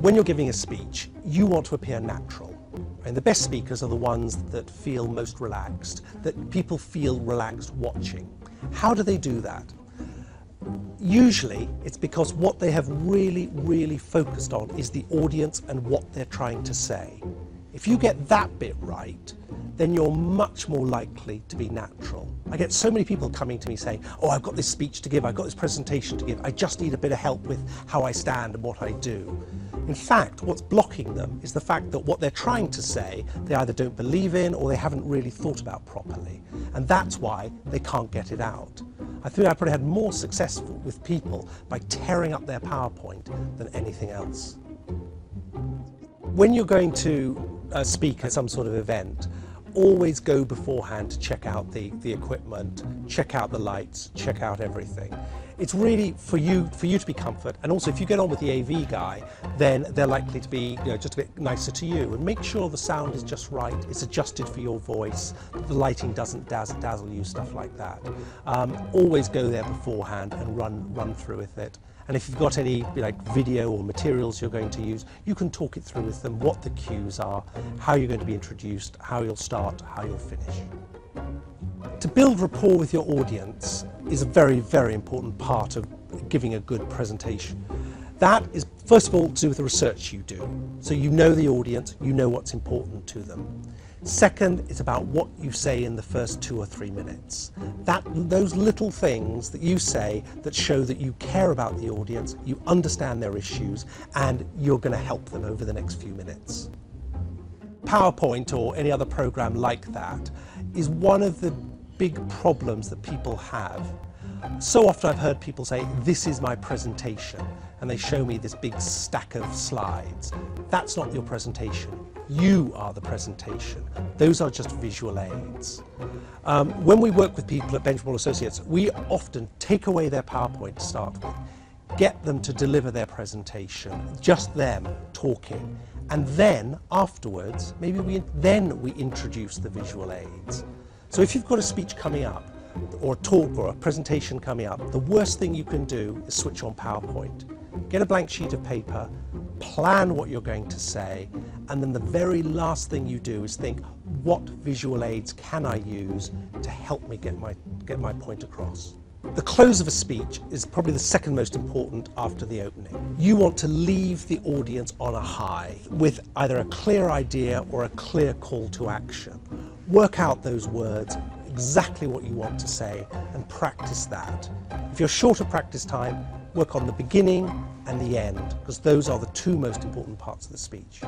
When you're giving a speech, you want to appear natural. And the best speakers are the ones that feel most relaxed, that people feel relaxed watching. How do they do that? Usually, it's because what they have really focused on is the audience and what they're trying to say. If you get that bit right, then you're much more likely to be natural. I get so many people coming to me saying, oh, I've got this speech to give, I've got this presentation to give, I just need a bit of help with how I stand and what I do. In fact, what's blocking them is the fact that what they're trying to say, they either don't believe in or they haven't really thought about properly. And that's why they can't get it out. I think I've probably had more success with people by tearing up their PowerPoint than anything else. When you're going to speak at some sort of event, always go beforehand to check out the equipment, check out the lights, check out everything. It's really for you to be comfort, and also if you get on with the AV guy, then they're likely to be just a bit nicer to you. And make sure the sound is just right, it's adjusted for your voice, the lighting doesn't dazzle you, stuff like that. Always go there beforehand and run through with it. And if you've got any video or materials you're going to use, you can talk it through with them, what the cues are, how you're going to be introduced, how you'll start, how you'll finish. To build rapport with your audience is a very important part of giving a good presentation. That is, first of all, to do with the research you do. So you know the audience, you know what's important to them. Second, it's about what you say in the first 2 or 3 minutes. Those little things that you say that show that you care about the audience, you understand their issues, and you're going to help them over the next few minutes. PowerPoint or any other program like that is one of the big problems that people have. So often I've heard people say, this is my presentation, and they show me this big stack of slides. That's not your presentation. You are the presentation. Those are just visual aids. When we work with people at Benjamin Associates, we often take away their PowerPoint to start with, get them to deliver their presentation, just them talking, and then afterwards, maybe we introduce the visual aids. So if you've got a speech coming up, or a talk or a presentation coming up, the worst thing you can do is switch on PowerPoint. Get a blank sheet of paper, plan what you're going to say, and then the very last thing you do is think, what visual aids can I use to help me get my point across? The close of a speech is probably the second most important after the opening. You want to leave the audience on a high with either a clear idea or a clear call to action. Work out those words, exactly what you want to say, and practice that. If you're short of practice time, work on the beginning and the end, because those are the two most important parts of the speech.